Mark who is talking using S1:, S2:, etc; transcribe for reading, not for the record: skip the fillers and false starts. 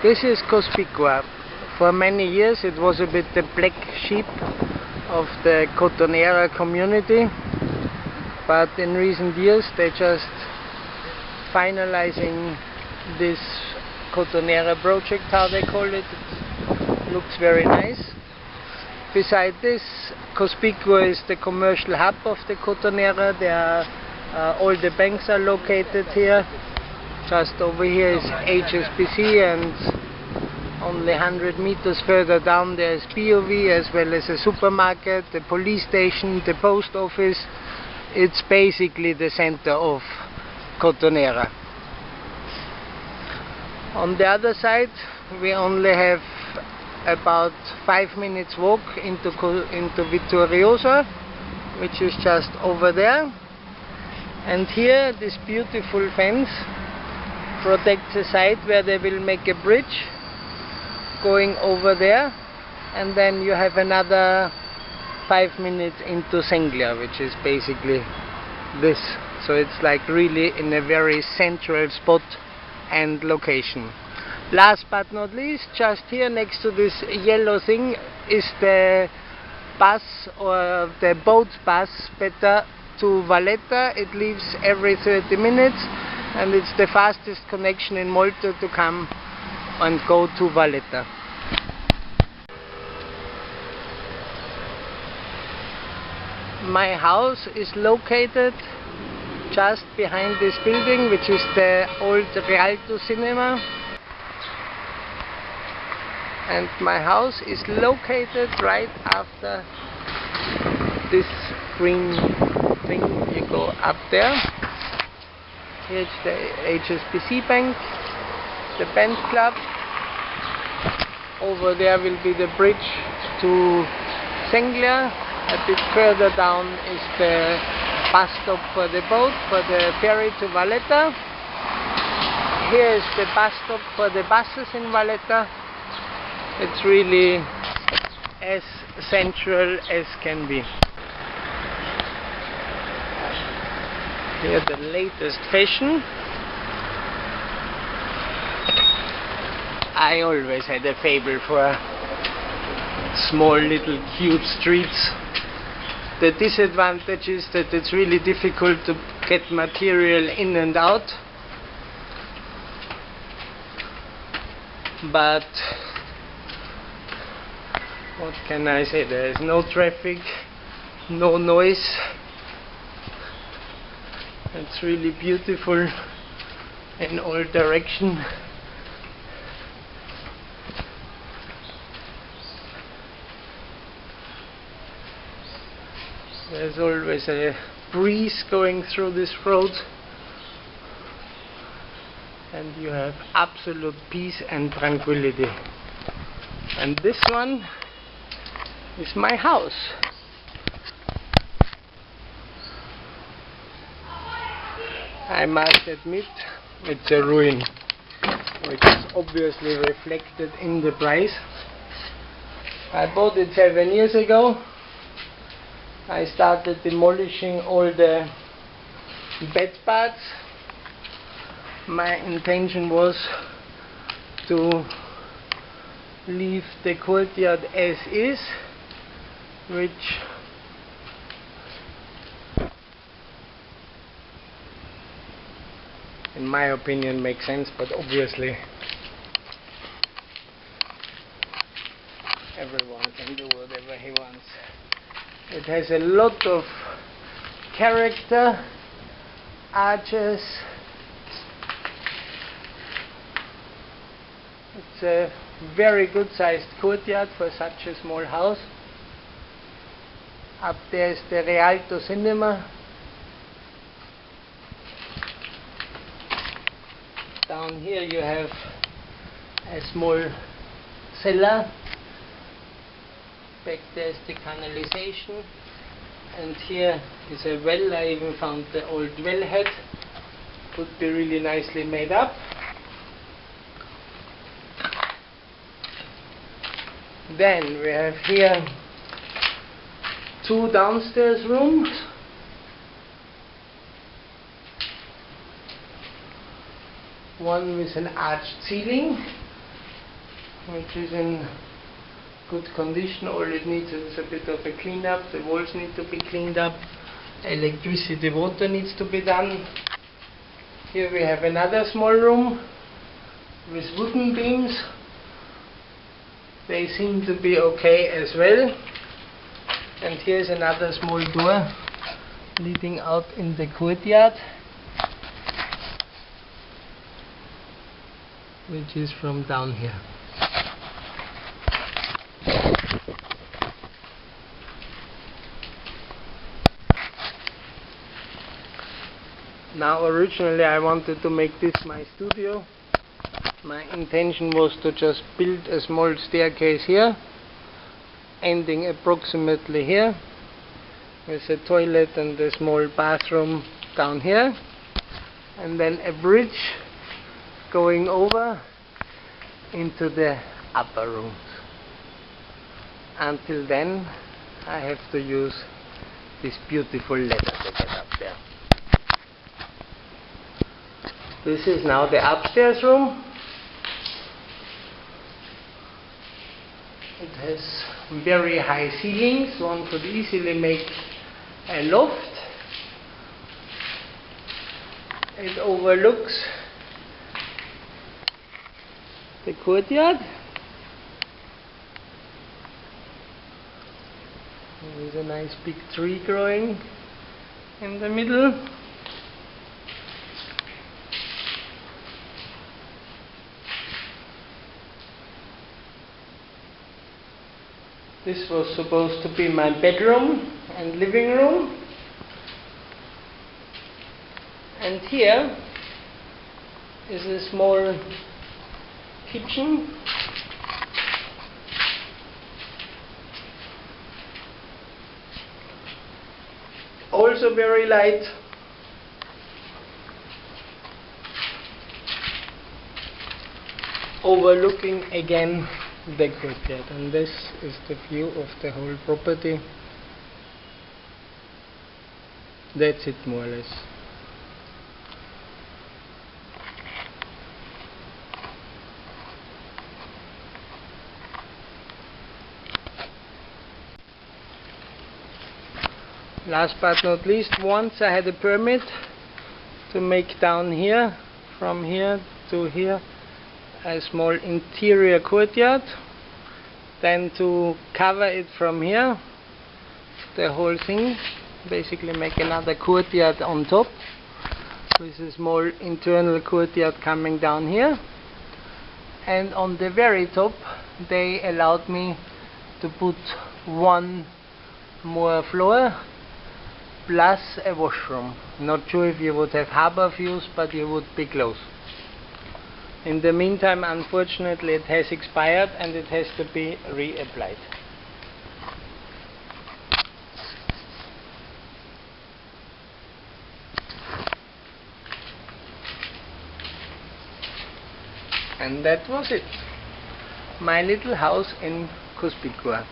S1: This is Cospicua. For many years it was a bit the black sheep of the Cotonera community, but in recent years they're just finalizing this Cotonera project, how they call it. It looks very nice. Beside this, Cospicua is the commercial hub of the Cotonera. All the banks are located here. Just over here is HSBC, and only 100 meters further down there is BOV, as well as a supermarket, the police station, the post office. It's basically the center of Cotonera. On the other side we only have about 5 minutes walk into Vittoriosa, which is just over there. And here this beautiful fence protects the site where they will make a bridge going over there, and then you have another 5 minutes into Senglia, which is basically this. So it's like really in a very central spot and location. Last but not least, just here next to this yellow thing is the bus, or the boat bus better, to Valletta. It leaves every 30 minutes and it's the fastest connection in Malta to come and go to Valletta. My house is located just behind this building, which is the old Rialto cinema, and my house is located right after this green thing. You go up there. Here's the HSBC bank, the band club. Over there will be the bridge to Senglia. A bit further down is the bus stop for the boat, for the ferry to Valletta. Here is the bus stop for the buses in Valletta. It's really as central as can be. Here the latest fashion. I always had a fable for small little cute streets. The disadvantage is that it's really difficult to get material in and out, but what can I say? There is no traffic, no noise. It's really beautiful in all directions. There's always a breeze going through this road, and you have absolute peace and tranquility. And this one is my house. I must admit, it's a ruin, which is obviously reflected in the price. I bought it 7 years ago. I started demolishing all the bed parts. My intention was to leave the courtyard as is, which in my opinion makes sense, but obviously everyone can do whatever he wants. It has a lot of character, arches. It's a very good sized courtyard for such a small house. Up there is the Rialto cinema. Down here you have a small cellar. Back there is the canalization, and here is a well. I even found the old well head. Could be really nicely made up. Then we have here 2 downstairs rooms. One with an arched ceiling, which is in good condition. All it needs is a bit of a cleanup. The walls need to be cleaned up. Electricity, water needs to be done. Here we have another small room with wooden beams. They seem to be okay as well. And here's another small door leading out in the courtyard, which is from down here. Now originally I wanted to make this my studio. My intention was to just build a small staircase here, ending approximately here, with a toilet and a small bathroom down here, and then a bridge going over into the upper rooms. Until then I have to use this beautiful ladder to get up there. This is now the upstairs room. It has very high ceilings. One could easily make a loft. It overlooks the courtyard. There is a nice big tree growing in the middle. This was supposed to be my bedroom and living room. And here is a small kitchen. Also very light. Overlooking again the courtyard, and this is the view of the whole property. That's it, more or less. Last but not least, once I had a permit to make down here, from here to here, a small interior courtyard, then to cover it from here, the whole thing, basically make another courtyard on top with a small internal courtyard coming down here, and on the very top they allowed me to put one more floor plus a washroom. Not sure if you would have harbor views, but you would be close. In the meantime, unfortunately, it has expired and it has to be reapplied. And that was it. My little house in Cospicua.